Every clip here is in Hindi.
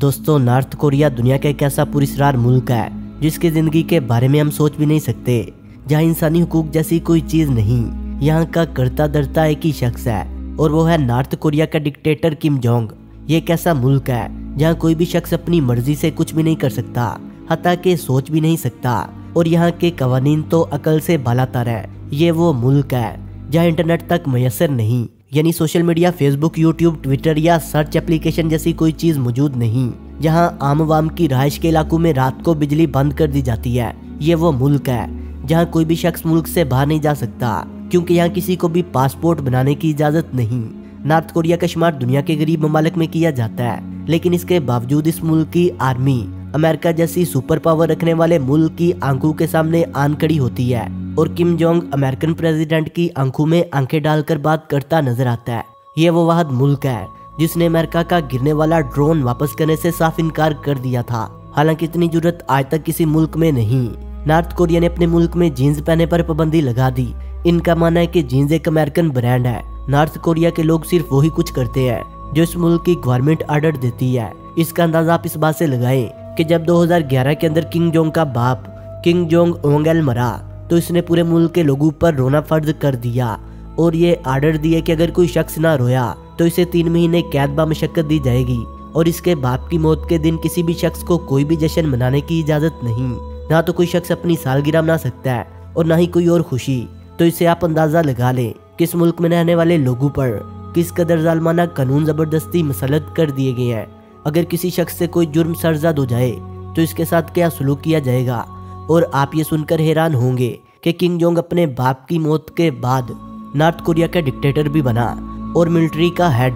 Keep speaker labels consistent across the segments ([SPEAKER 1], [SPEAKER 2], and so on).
[SPEAKER 1] दोस्तों, नॉर्थ कोरिया दुनिया का एक ऐसा पुरस्कार मुल्क है जिसकी जिंदगी के बारे में हम सोच भी नहीं सकते, जहाँ इंसानी हुकूक जैसी कोई चीज नहीं। यहाँ का करता धरता एक ही शख्स है और वो है नॉर्थ कोरिया का डिक्टेटर किम जोंग। ये एक ऐसा मुल्क है जहाँ कोई भी शख्स अपनी मर्जी से कुछ भी नहीं कर सकता, हत्ता के सोच भी नहीं सकता, और यहाँ के कवानीन तो अकल से बालातर है। ये वो मुल्क है जहाँ इंटरनेट तक मैसर नहीं, यानी social media, Facebook, YouTube, Twitter या सर्च एप्लीकेशन जैसी कोई चीज मौजूद नहीं। जहाँ आम आवाम की रहायश के इलाकों में रात को बिजली बंद कर दी जाती है। ये वो मुल्क है जहाँ कोई भी शख्स मुल्क से बाहर नहीं जा सकता, क्योंकि यहाँ किसी को भी पासपोर्ट बनाने की इजाजत नहीं। नॉर्थ कोरिया का शुमार दुनिया के गरीब ममालिक में किया जाता है, लेकिन इसके बावजूद इस मुल्क की आर्मी अमेरिका जैसी सुपर पावर रखने वाले मुल्क की आंखों के सामने आन खड़ी होती है, और किम जोंग अमेरिकन प्रेसिडेंट की आंखों में आंखें डालकर बात करता नजर आता है। ये वो वाहद मुल्क है जिसने अमेरिका का गिरने वाला ड्रोन वापस करने से साफ इनकार कर दिया था। हालांकि इतनी जुर्रत आज तक किसी मुल्क में नहीं। नॉर्थ कोरिया ने अपने मुल्क में जीन्स पहनने पर पाबंदी लगा दी। इनका मानना है कि जीन्स एक अमेरिकन ब्रांड है। नॉर्थ कोरिया के लोग सिर्फ वही कुछ करते हैं जो इस मुल्क की गवर्नमेंट ऑर्डर देती है। इसका अंदाजा आप इस बात से लगाएं कि जब 2011 के अंदर किम जोंग का बाप किम जोंग ओंगेल मरा, तो इसने पूरे मुल्क के लोगों पर रोना फर्ज कर दिया और ये ऑर्डर दिए कि अगर कोई शख्स ना रोया तो इसे 3 महीने कैद बामशक्कत दी जाएगी, और इसके बाप की मौत के दिन किसी भी शख्स को कोई भी जश्न मनाने की इजाजत नहीं। ना तो कोई शख्स अपनी सालगिरह मना सकता है और ना ही कोई और खुशी। तो इसे आप अंदाजा लगा लें कि इस मुल्क में रहने वाले लोगों पर किस कदर जालमाना कानून जबरदस्ती मुसल्लत कर दिए गए हैं। अगर किसी शख्स से कोई जुर्म सरजद हो जाए तो इसके साथ क्या सलूक किया जाएगा। और आप ये सुनकर हैरान होंगे कि किम जोंग अपने बाप की मौत के बाद नॉर्थ कोरिया का डिक्टेटर भी बना और मिलिट्री का हेड,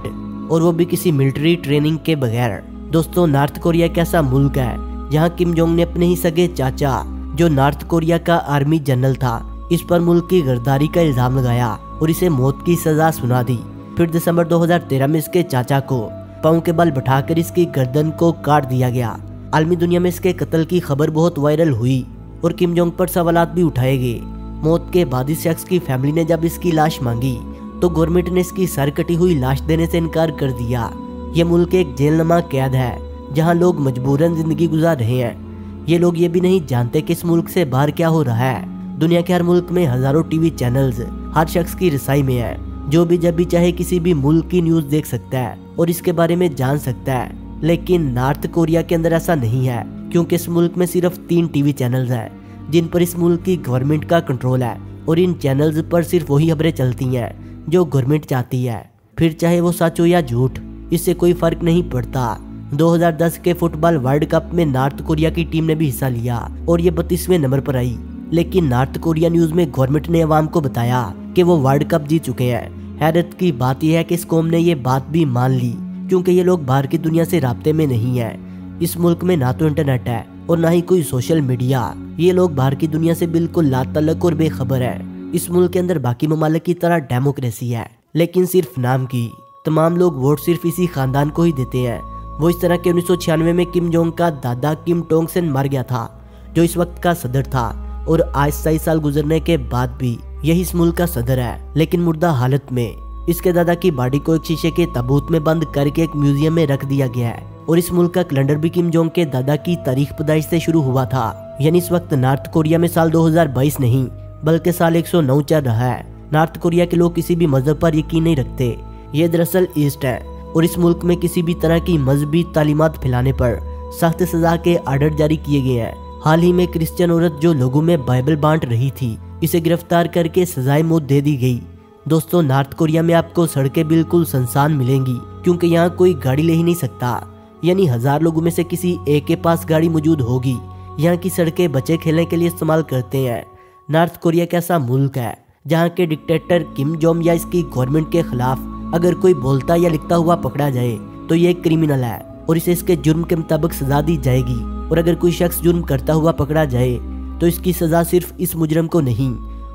[SPEAKER 1] और वो भी किसी मिलिट्री ट्रेनिंग के बगैर। दोस्तों, नॉर्थ कोरिया एक ऐसा मुल्क है जहाँ किम जोंग ने अपने ही सगे चाचा, जो नॉर्थ कोरिया का आर्मी जनरल था, इस पर मुल्क की गद्दारी का इल्जाम लगाया और इसे मौत की सजा सुना दी। फिर दिसंबर 2013 में इसके चाचा को पांव के बल बैठाकर इसकी गर्दन को काट दिया गया। आलमी दुनिया में इसके कत्ल की खबर बहुत वायरल हुई और किम जोंग पर सवालात भी उठाए गए। मौत के बाद इस शख्स की फैमिली ने जब इसकी लाश मांगी तो गवर्नमेंट ने इसकी सर कटी हुई लाश देने से इनकार कर दिया। ये मुल्क एक जेलनुमा कैद है जहां लोग मजबूरन जिंदगी गुजार रहे हैं। ये लोग ये भी नहीं जानते कि इस मुल्क से बाहर क्या हो रहा है। दुनिया के हर मुल्क में हजारों टीवी चैनल्स हर शख्स की रसाई में है, जो भी जब भी चाहे किसी भी मुल्क की न्यूज देख सकता है और इसके बारे में जान सकता है। लेकिन नॉर्थ कोरिया के अंदर ऐसा नहीं है, क्योंकि इस मुल्क में सिर्फ 3 टीवी चैनल्स हैं जिन पर इस मुल्क की गवर्नमेंट का कंट्रोल है, और इन चैनल्स पर सिर्फ वही खबरें चलती हैं जो गवर्नमेंट चाहती है। फिर चाहे वो सच हो या झूठ, इससे कोई फर्क नहीं पड़ता। 2010 के फुटबॉल वर्ल्ड कप में नॉर्थ कोरिया की टीम ने भी हिस्सा लिया और ये 32वें नंबर पर आई। लेकिन नॉर्थ कोरिया न्यूज में गवर्नमेंट ने अवाम को बताया कि वो वर्ल्ड कप जीत चुके हैं। हैरत की बात यह है कि इस कौम ने ये बात भी मान ली, क्योंकि ये लोग बाहर की दुनिया से राब्ते में नहीं है। इस मुल्क में ना तो इंटरनेट है और ना ही कोई सोशल मीडिया। ये लोग बाहर की दुनिया से बिल्कुल लातल्लुक और बेखबर है। इस मुल्क के अंदर बाकी ममालिक की तरह डेमोक्रेसी है, लेकिन सिर्फ नाम की। तमाम लोग वोट सिर्फ इसी खानदान को ही देते हैं। वो इस तरह के 1996 में किम जोंग का दादा किम टोंग सेन मर गया था, जो इस वक्त का सदर था, और आज 27 साल गुजरने के बाद भी यही इस मुल्क का सदर है, लेकिन मुर्दा हालत में। इसके दादा की बॉडी को एक शीशे के ताबूत में बंद करके एक म्यूजियम में रख दिया गया है। और इस मुल्क का कैलेंडर भी किम जोंग के दादा की तारीख पैदाइश से शुरू हुआ था, यानी इस वक्त नॉर्थ कोरिया में साल 2022 नहीं बल्कि साल 109 चल रहा है। नॉर्थ कोरिया के लोग किसी भी मजहब पर यकीन नहीं रखते। ये दरअसल ईस्ट है, और इस मुल्क में किसी भी तरह की मजहबी तालीमात फैलाने पर सख्त सजा के आर्डर जारी किए गए हैं। हाल ही में क्रिश्चियन औरत जो लोगों में बाइबल बांट रही थी, इसे गिरफ्तार करके सजाए मौत दे दी गई। दोस्तों, नॉर्थ कोरिया में आपको सड़कें बिल्कुल सुनसान मिलेंगी, क्योंकि यहाँ कोई गाड़ी ले ही नहीं सकता, यानी 1000 लोगों में से किसी एक के पास गाड़ी मौजूद होगी। यहाँ की सड़कें बच्चे खेलने के लिए इस्तेमाल करते हैं। नॉर्थ कोरिया एक ऐसा मुल्क है जहाँ के डिक्टेटर किम जोंग या इसकी गवर्नमेंट के खिलाफ अगर कोई बोलता या लिखता हुआ पकड़ा जाए तो ये क्रिमिनल है और इसे इसके जुर्म के मुताबिक सजा दी जाएगी। और अगर कोई शख्स जुर्म करता हुआ पकड़ा जाए तो इसकी सजा सिर्फ इस मुजरम को नहीं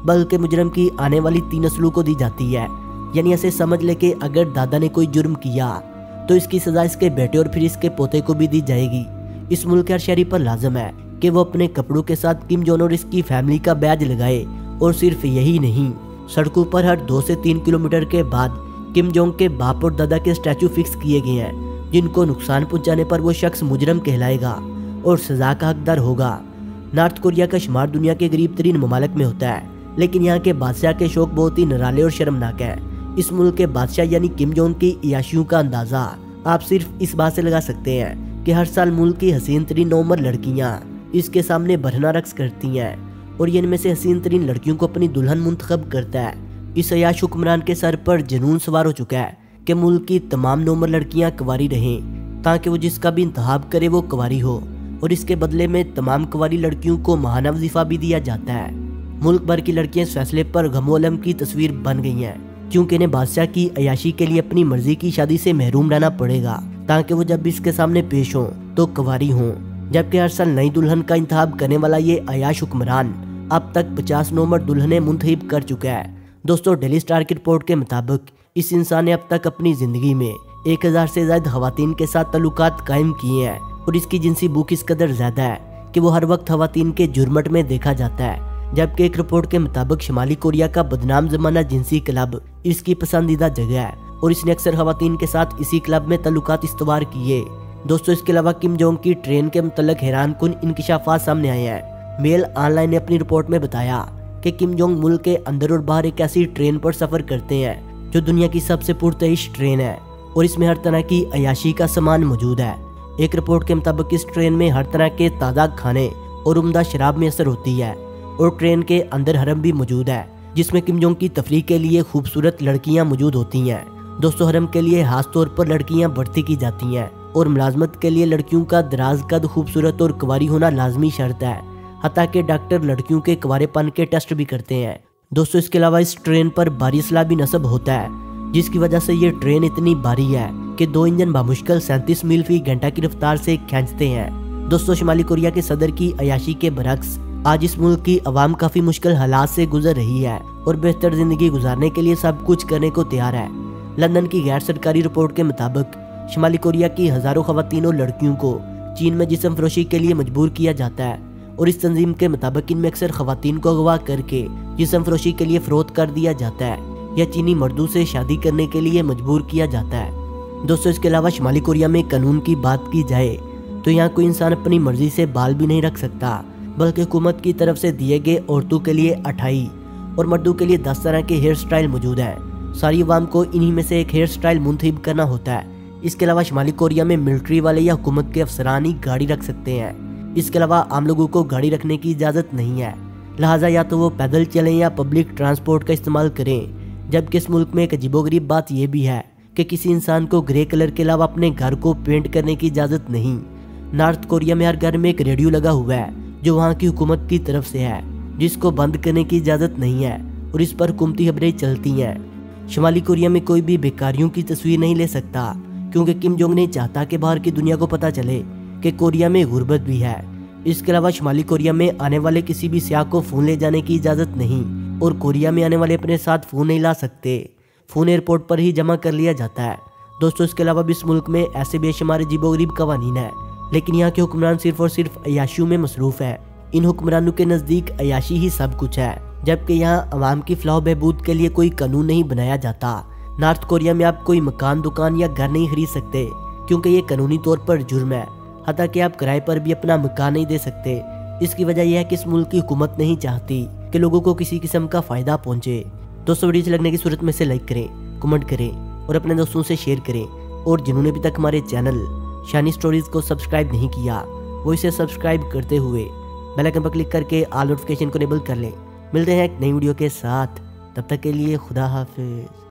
[SPEAKER 1] बल्कि मुजरम की आने वाली 3 नस्लों को दी जाती है। यानी ऐसे समझ ले कि अगर दादा ने कोई जुर्म किया तो इसकी सजा इसके बेटे और फिर इसके पोते को भी दी जाएगी। इस मुल्क के हर शहरी पर लाजम है कि वो अपने कपड़ों के साथ किम जोंग और इसकी फैमिली का बैज लगाए। और सिर्फ यही नहीं, सड़कों पर हर 2 से 3 किलोमीटर के बाद किम जोंग के बाप और दादा के स्टैचू फिक्स किए गए हैं। जिनको नुकसान पहुंचाने पर वो शख्स मुजरम कहलाएगा और सजा का हकदार होगा। नॉर्थ कोरिया का शुमार दुनिया के गरीब तरीन ममालिक में होता है, लेकिन यहाँ के बादशाह के शौक बहुत ही निराले और शर्मनाक है। इस मुल्क के बादशाह यानी किम जोंग की अय्याशियों का अंदाजा आप सिर्फ इस बात से लगा सकते हैं कि हर साल मुल्क की हसीन तरीन नौमर लड़कियाँ इसके सामने भरना रक्स करती हैं और ये इनमें से हसीन तरीन लड़कियों को अपनी दुल्हन मुंतखब करता है। इस अय्याश हुक्मरान के सर पर जुनून सवार हो चुका है कि मुल्क की तमाम नौमर लड़कियां कुंवारी रहें ताकि वो जिसका भी इंतखाब करे वो कुंवारी हो, और इसके बदले में तमाम कुंवारी लड़कियों को महाना वजीफा भी दिया जाता है। मुल्क भर की लड़कियां इस फैसले पर गमोलम की तस्वीर बन गई हैं, क्योंकि इन्हें बादशाह की अय्याशी के लिए अपनी मर्जी की शादी से महरूम रहना पड़ेगा ताकि वो जब भी इसके सामने पेश हों तो कुंवारी हों। जबकि हर साल नई दुल्हन का इंतखाब करने वाला ये अय्याश हुक्मरान अब तक 50 नौमर दुल्हनें मुंतखब कर चुका है। दोस्तों, डेली स्टार की रिपोर्ट के मुताबिक इस इंसान ने अब तक अपनी जिंदगी में 1000 से ज्यादा खवातीन के साथ ताल्लुकात कायम किए हैं और इसकी जिनसी भूख इस कदर ज्यादा है कि वो हर वक्त खवातीन के जुर्मट में देखा जाता है। जबकि एक रिपोर्ट के मुताबिक शुमाली कोरिया का बदनाम जमाना जिनसी क्लब इसकी पसंदीदा जगह है और इसने अक्सर खवातीन के साथ इसी क्लब में ताल्लुकात इस्तवार किए। दोस्तों, इसके अलावा किम जोंग की ट्रेन के मुतल्लिक हैरानकुन इंकिशाफात सामने आए हैं। मेल ऑनलाइन ने अपनी रिपोर्ट में बताया कि किम जोंग मुल्क के अंदर और बाहर एक ऐसी ट्रेन पर सफर करते हैं जो दुनिया की सबसे पुरतइश ट्रेन है और इसमें हर तरह की अय्याशी का सामान मौजूद है। एक रिपोर्ट के मुताबिक इस ट्रेन में हर तरह के ताज़ा खाने और उम्दा शराब मैसर होती है और ट्रेन के अंदर हरम भी मौजूद है जिसमें किम जोंग की तफरीह के लिए खूबसूरत लड़कियां मौजूद होती हैं। दोस्तों, हरम के लिए खास तौर पर लड़कियां भर्ती की जाती हैं और मुलाजमत के लिए लड़कियों का दराज कद, खूबसूरत और कुंवारी होना लाजमी शर्त है। हत्ता के डॉक्टर लड़कियों के कुंवारेपन के टेस्ट भी करते हैं। दोस्तों, इसके अलावा इस ट्रेन पर भारी असलाबी नस्ब होता है जिसकी वजह से ये ट्रेन इतनी भारी है कि 2 इंजन बामुश्किल 37 मील फी घंटा की रफ्तार से खींचते हैं। दोस्तों, शुमाली कोरिया के सदर की अय्याशी के बरक्स आज इस मुल्क की आवाम काफी मुश्किल हालात से गुजर रही है और बेहतर जिंदगी गुजारने के लिए सब कुछ करने को तैयार है। लंदन की गैर सरकारी रिपोर्ट के मुताबिक शुमाली कोरिया की हजारों खवातीन और लड़कियों को चीन में जिस्म फरोशी के लिए मजबूर किया जाता है और इस तंजीम के मुताबिक इनमें अक्सर खवातीन को अगवा करके जिस्म फरोशी के लिए फरोख्त कर दिया जाता है या चीनी मर्दों से शादी करने के लिए मजबूर किया जाता है। दोस्तों, इसके अलावा शुमाली कोरिया में कानून की बात की जाए तो यहाँ कोई इंसान अपनी मर्जी से बाल भी नहीं रख सकता, बल्कि हुकूमत की तरफ से दिए गए औरतों के लिए 28 और मर्दों के लिए 10 तरह के हेयर स्टाइल मौजूद हैं। सारी अवाम को इन्हीं में से एक हेयर स्टाइल मुंतखब करना होता है। इसके अलावा शुमाली कोरिया में मिलिट्री वाले या हुकूमत के अफसरान ही गाड़ी रख सकते हैं। इसके अलावा आम लोगों को गाड़ी रखने की इजाज़त नहीं है, लिहाजा या तो वो पैदल चलें या पब्लिक ट्रांसपोर्ट का इस्तेमाल करें। जबकि इस मुल्क में एक अजीबोगरीब बात यह भी है कि किसी इंसान को ग्रे कलर के अलावा अपने घर को पेंट करने की इजाज़त नहीं। नॉर्थ कोरिया में हर घर में एक रेडियो लगा हुआ है जो वहाँ की हुकूमत की तरफ से है, जिसको बंद करने की इजाज़त नहीं है और इस पर हुकूमती खबरें चलती हैं। शुमाली कोरिया में कोई भी बेकारियों की तस्वीर नहीं ले सकता क्योंकि किम जोंग नहीं चाहता कि बाहर की दुनिया को पता चले कि कोरिया में गुर्बत भी है। इसके अलावा शुमाली कोरिया में आने वाले किसी भी सियाह को फ़ोन ले जाने की इजाज़त नहीं और कोरिया में आने वाले अपने साथ फ़ोन नहीं ला सकते। फ़ोन एयरपोर्ट पर ही जमा कर लिया जाता है। दोस्तों, इसके अलावा भी इस मुल्क में ऐसे बेशुमार अजीबोगरीब कवानीन है, लेकिन यहाँ के हुक्मरान सिर्फ और सिर्फ अय्याशियों में मसरूफ़ है। इन हुक्मरानों के नज़दीक अय्याशी ही सब कुछ है, जबकि यहाँ अवाम की फलाह बहबूद के लिए कोई कानून नहीं बनाया जाता। नॉर्थ कोरिया में आप कोई मकान, दुकान या घर नहीं खरीद सकते क्योंकि ये कानूनी तौर पर जुर्म है। हत्ता कि आप किराए पर भी अपना मकान नहीं दे सकते। इसकी वजह यह है कि इस मुल्क की हुकूमत नहीं चाहती कि लोगों को किसी किस्म का फ़ायदा पहुँचे। दोस्तों, वीडियो अच्छी लगने की सूरत में से लाइक करें, कमेंट करें और अपने दोस्तों से शेयर करें। और जिन्होंने अभी तक हमारे चैनल शानी स्टोरीज को सब्सक्राइब नहीं किया वो इसे सब्सक्राइब करते हुए बेल आइकन पर क्लिक करके ऑल नोटिफिकेशन को इनेबल कर लें। मिलते हैं एक नई वीडियो के साथ, तब तक के लिए खुदा हाफिज।